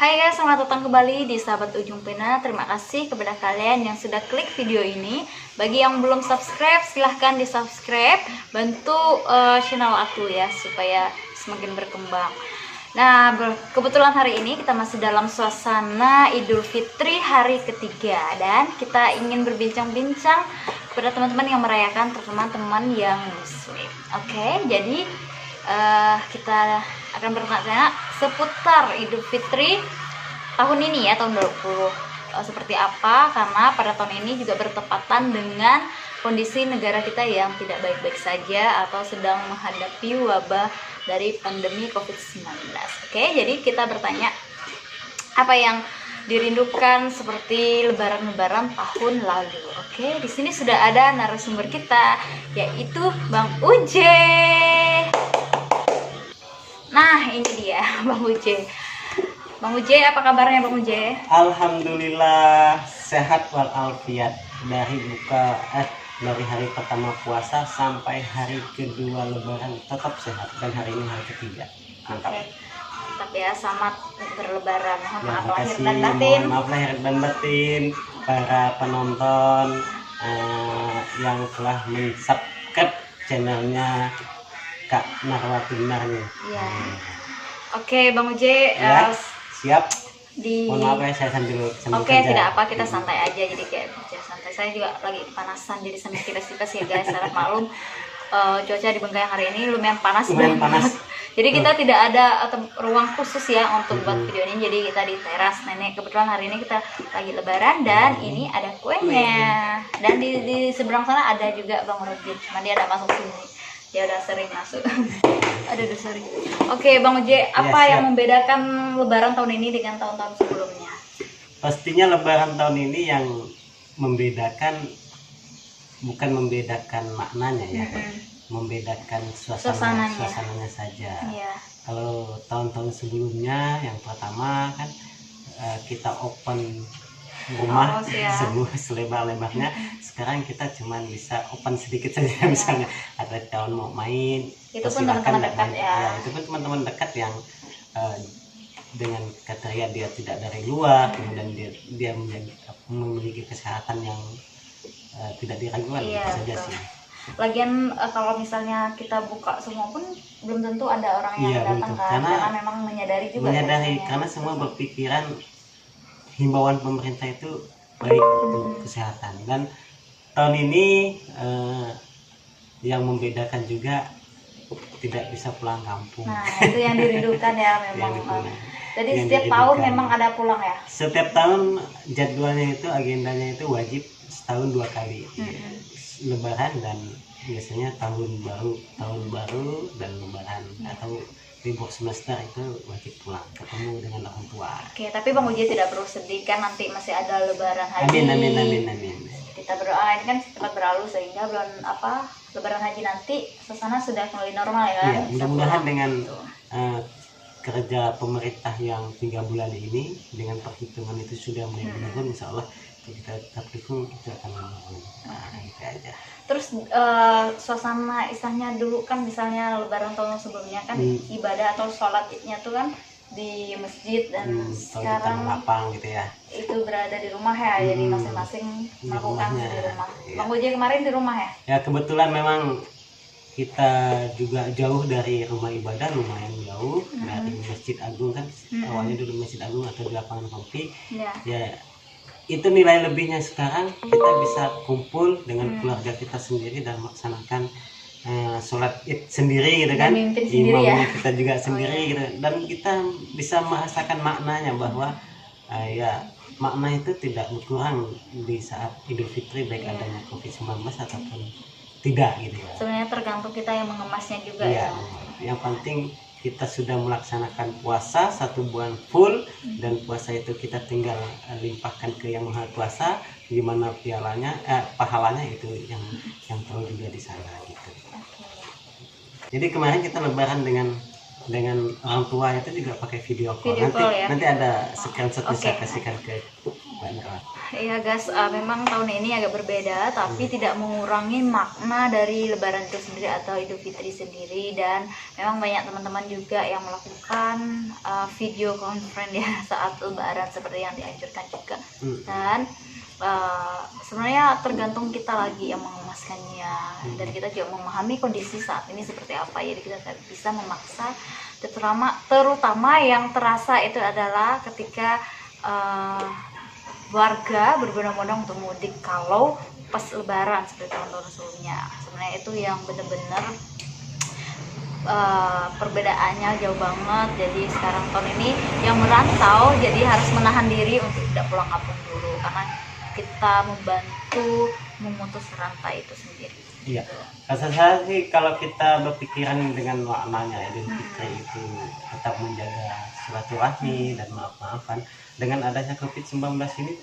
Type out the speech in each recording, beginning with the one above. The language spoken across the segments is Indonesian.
Hai guys, selamat datang kembali di Sahabat Ujung Pena. Terima kasih kepada kalian yang sudah klik video ini. Bagi yang belum subscribe, silahkan di subscribe. Bantu channel aku ya, supaya semakin berkembang. Nah, kebetulan hari ini kita masih dalam suasana Idul Fitri hari ketiga. Dan kita ingin berbincang-bincang kepada teman-teman yang merayakan, terutama teman yang muslim. Oke, jadi kita akan bertanya seputar Idul Fitri tahun ini ya, tahun 2020 seperti apa, karena pada tahun ini juga bertepatan dengan kondisi negara kita yang tidak baik-baik saja atau sedang menghadapi wabah dari pandemi COVID-19. Oke, jadi kita bertanya apa yang dirindukan seperti lebaran-lebaran tahun lalu. Oke, di sini sudah ada narasumber kita, yaitu Bang Uje. Nah, ini dia Bang Uje. Bang Uje, apa kabarnya Bang Uje? Alhamdulillah sehat walafiat dari dari hari pertama puasa sampai hari kedua lebaran tetap sehat, dan hari ini hari ketiga. Mantap. Oke. Mantap ya, selamat berlebaran. Mohon maaf lahir kasih, dan batin. mohon maaf lahir dan batin para penonton yang telah men-subscribe channelnya Kak Narwati Narni. Iya. Oke, Bang Uje, Ya, siap. di Mohon maaf ya, saya sambil Oke, kerja. tidak apa, kita santai aja, jadi kayak kerja santai. Saya juga lagi panasan, jadi sambil kipas-kipas ya guys. Harap maklum, cuaca di Bengkayang hari ini lumayan panas. Lumayan panas. Jadi kita tidak ada ruang khusus ya untuk buat video ini. Jadi kita di teras nenek. Kebetulan hari ini kita lagi lebaran dan ini ada kuenya. Dan di seberang sana ada juga Bang Rojit. Cuma dia ada masuk sini. Dia udah sering masuk. Aduh, sering. Oke, Bang Uje, apa siap. yang membedakan lebaran tahun ini dengan tahun-tahun sebelumnya? Pastinya lebaran tahun ini yang membedakan bukan membedakan maknanya ya, membedakan suasananya saja. Iya. Kalau tahun-tahun sebelumnya yang pertama kan kita open rumah semua selebar-lebarnya. Sekarang kita cuman bisa open sedikit saja, misalnya ada tahun mau main, Itu pun teman-teman dekat ya. itu pun teman-teman dekat yang dengan kriteria dia tidak dari luar, kemudian dia memiliki kesehatan yang tidak diragukan. Iya, itu saja betul. sih. Lagian kalau misalnya kita buka semua pun belum tentu ada orang yang Iya, datang betul. kan, karena memang menyadari juga biasanya. Karena semua berpikiran himbauan pemerintah itu baik untuk kesehatan. Dan tahun ini yang membedakan juga tidak bisa pulang kampung. Nah, itu yang dirindukan ya memang. Jadi yang setiap dirindukan. tahun memang ada pulang ya. Setiap tahun jadwalnya itu, agendanya itu wajib setahun 2 kali. Lebaran dan biasanya tahun baru dan lebaran, atau libur semester itu wajib pulang ketemu dengan orang tua. Oke, tapi Bang Uje tidak perlu sedih kan, nanti masih ada lebaran haji. Amin. Kita berdoa ini kan cepat berlalu sehingga bulan lebaran haji nanti suasana sudah kembali normal ya kan. Iya, mudah-mudahan dengan Gitu. kerja pemerintah yang 3 bulan ini, dengan perhitungan itu sudah mulai menurun, insya Allah kita tetap dukung, itu akan menurun. Nah, itu aja. Terus suasana istilahnya dulu kan, misalnya lebaran tahun sebelumnya kan ibadah atau sholat idnya tuh kan di masjid, dan sekarang lapang gitu ya, itu berada di rumah ya. Jadi masing-masing melakukan di rumah. Iya. Bang Uje kemarin di rumah ya? Ya kebetulan memang kita juga jauh dari rumah ibadah, lumayan jauh dari Masjid Agung kan. Awalnya dulu Masjid Agung atau di lapangan kopi. Ya itu nilai lebihnya, sekarang kita bisa kumpul dengan keluarga kita sendiri dan melaksanakan sholat id sendiri gitu kan. Memimpin sendiri ya. Kita juga sendiri gitu, dan kita bisa merasakan maknanya bahwa ya makna itu tidak berkurang di saat Idul Fitri, baik adanya COVID-19 ataupun tidak gitu ya. Sebenarnya tergantung kita yang mengemasnya juga Iya, ya. yang penting kita sudah melaksanakan puasa 1 bulan full, dan puasa itu kita tinggal limpahkan ke Yang Maha Kuasa, gimana pahalanya itu yang perlu juga di sana gitu. Jadi kemarin kita lebaran dengan orang tua itu juga pakai video call. Video call ya. Nanti ada screenshot bisa kasihkan ke Iya guys, memang tahun ini agak berbeda, tapi tidak mengurangi makna dari Lebaran itu sendiri atau Idul Fitri sendiri. Dan memang banyak teman-teman juga yang melakukan video conference ya saat Lebaran seperti yang dianjurkan juga. Dan sebenarnya tergantung kita lagi yang mengemaskannya, dan kita juga memahami kondisi saat ini seperti apa. Jadi kita tidak bisa memaksa, terutama yang terasa itu adalah ketika warga berbondong-bondong untuk mudik kalau pas Lebaran seperti tahun-tahun sebelumnya. Sebenarnya itu yang benar-benar perbedaannya jauh banget. Jadi sekarang tahun ini yang merantau jadi harus menahan diri untuk tidak pulang kampung dulu, karena kita membantu memutus rantai itu sendiri. Iya, rasa saya sih kalau kita berpikiran dengan maknanya Idul Fitri itu tetap menjaga silaturahmi dan maaf-maafan. Dengan adanya COVID-19 ini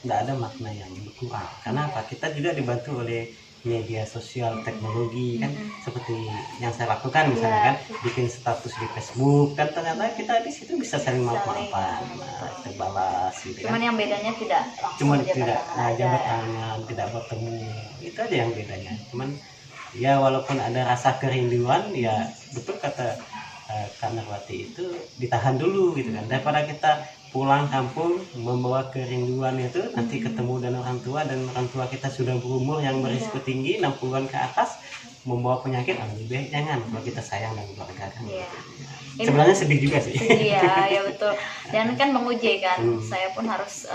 tidak ada makna yang berkurang. Karena apa? Kita juga dibantu oleh media sosial, teknologi kan, seperti yang saya lakukan misalnya kan, bikin status di Facebook kan, ternyata kita di situ bisa saling maaf-maafan, terbalas gitu kan. Cuman yang bedanya tidak jabat tangan, tidak bertemu, itu aja yang bedanya. Cuman ya walaupun ada rasa kerinduan, ya betul kata Kak Narwati itu ditahan dulu gitu kan, daripada kita pulang kampung membawa kerinduan itu nanti ketemu dengan orang tua, dan orang tua kita sudah berumur yang berisiko tinggi 60-an ke atas membawa penyakit, lebih baik jangan kalau kita sayang dan keluarga kan. Sebenarnya sedih juga sih. Iya, ya betul. Dan kan Bang Uje kan, saya pun harus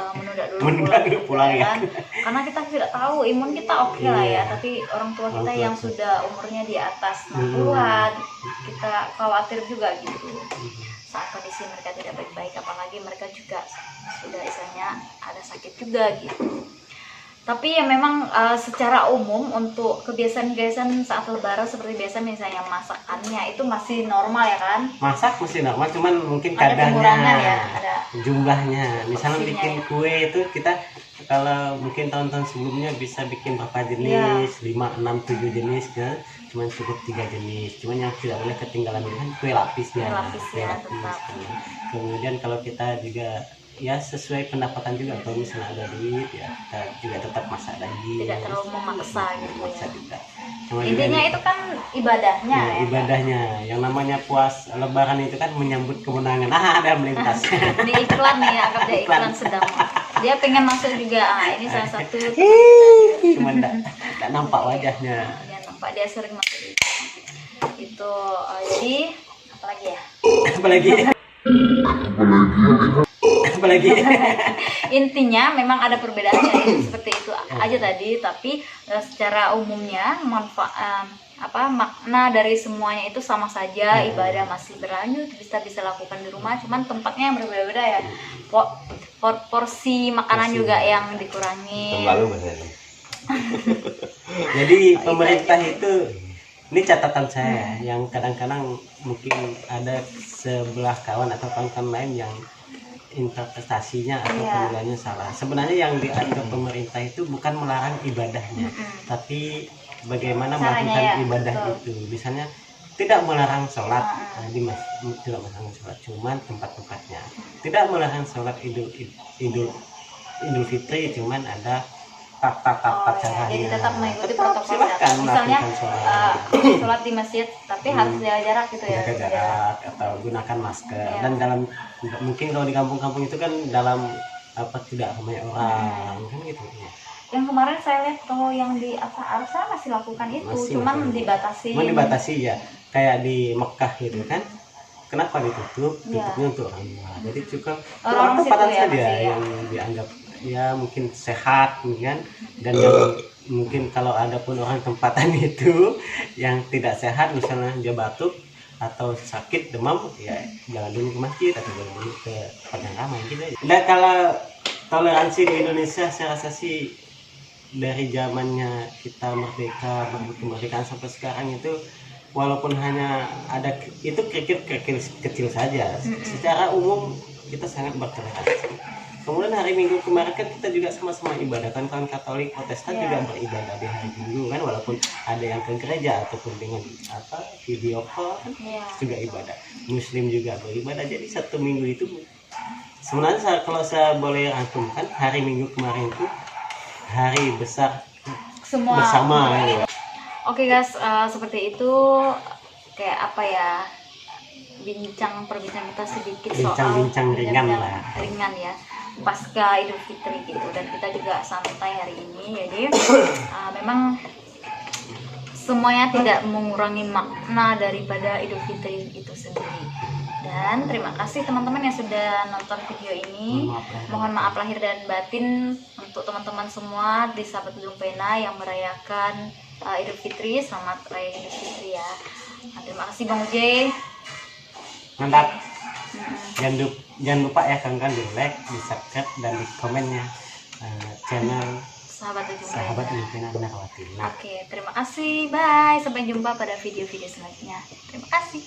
menunda dulu pulang ya. Kan? Karena kita tidak tahu imun kita oke lah ya, tapi orang tua kita yang sudah umurnya di atas 60-an, kita khawatir juga gitu. Saat kondisi mereka tidak baik-baik, apalagi mereka juga sudah istilahnya ada sakit juga gitu. Tapi ya memang secara umum untuk kebiasaan-kebiasaan saat Lebaran seperti biasa, misalnya masakannya itu masih normal ya kan? Masak masih normal, cuman mungkin ada kadarnya, ya, ada jumlahnya. Misalnya bikin ya. kue itu kita kalau mungkin tahun-tahun sebelumnya bisa bikin berapa jenis, 5, 6, 7 jenis kan, cuman cukup 3 jenis. Cuman yang tidak boleh ketinggalan kan kue lapisnya. Kue lapis tetap. Kemudian kalau kita juga ya sesuai pendapatan juga, kalau misalnya ada duit ya kita juga tetap masak lagi, tidak terlalu memaksa gitu ya. Juga. Intinya itu kan ibadahnya ya, ibadahnya yang namanya puas Lebaran itu kan menyambut kemenangan. Ada melintas ini iklan nih, anggap dia iklan sedang dia pengen masuk juga. Ini salah satu cuman tidak nampak wajahnya ya, nampak dia sering masuk itu. Jadi apalagi intinya memang ada perbedaannya seperti itu aja tadi, tapi secara umumnya makna dari semuanya itu sama saja. Ibadah masih berlanjut, bisa lakukan di rumah, cuman tempatnya yang berbeda-beda ya. Porsi makanan juga yang dikurangi. Jadi pemerintah itu, ini catatan saya yang kadang-kadang mungkin ada sebelah kawan atau kawan-kawan lain yang interpretasinya atau penilaiannya salah. Sebenarnya yang diatur pemerintah itu bukan melarang ibadahnya, tapi bagaimana melakukan ibadah itu. Misalnya tidak melarang sholat di masjid, tidak melarang sholat, cuman tempat-tempatnya. Tidak melarang sholat Idul Fitri, cuman ada tata caranya. Jadi tetap mengikuti protokol kesehatan. Misalnya sholat di masjid, tapi harus jaga jarak gitu ya. Jaga jarak atau gunakan masker. Dan dalam mungkin kalau di kampung-kampung itu kan dalam tidak ramai orang kan gitu. Yang kemarin saya lihat kalau yang di Arsa masih lakukan itu, cuman dibatasi ya, kayak di Mekah gitu kan. Kenapa ditutup? Tutupnya untuk orang luar. Jadi cukup orang tempatan saja yang dianggap ya mungkin sehat kan, dan yang mungkin kalau ada pun orang tempatan itu yang tidak sehat, misalnya dia batuk atau sakit demam, ya jangan dulu ke masjid atau jangan dulu ke tempat yang ramai gitu. Dan kalau toleransi di Indonesia saya rasa sih dari zamannya kita merdeka, kemerdekaan sampai sekarang itu walaupun hanya ada itu kerikil kecil saja, secara umum kita sangat bertoleransi. Kemudian hari Minggu kemarin kan kita juga sama-sama ibadah kan, Katolik, Protestan juga beribadah di hari Minggu kan, walaupun ada yang ke gereja ataupun dengan video call kan juga ibadah. Muslim juga beribadah. Jadi satu minggu itu sebenarnya kalau saya boleh rangkumkan, hari Minggu kemarin itu hari besar semua bersama ya. Oke guys, seperti itu, kayak apa ya, perbincangan kita sedikit bincang-bincang ringan benar-benar lah, ringan ya, pasca Idul Fitri gitu, dan kita juga santai hari ini. Jadi memang semuanya tidak mengurangi makna daripada Idul Fitri itu sendiri. Dan terima kasih teman-teman yang sudah nonton video ini. Mohon maaf lahir dan batin untuk teman-teman semua di sahabat Ujung Pena yang merayakan Idul Fitri. Selamat Raya Idul Fitri ya. Nah, terima kasih Bang Uje. mantap. Jangan lupa ya kawan-kawan di like, di subscribe, dan di komennya channel Sahabat Ujung Pena Narwati. Oke, terima kasih. Bye. Sampai jumpa pada video-video selanjutnya. Terima kasih.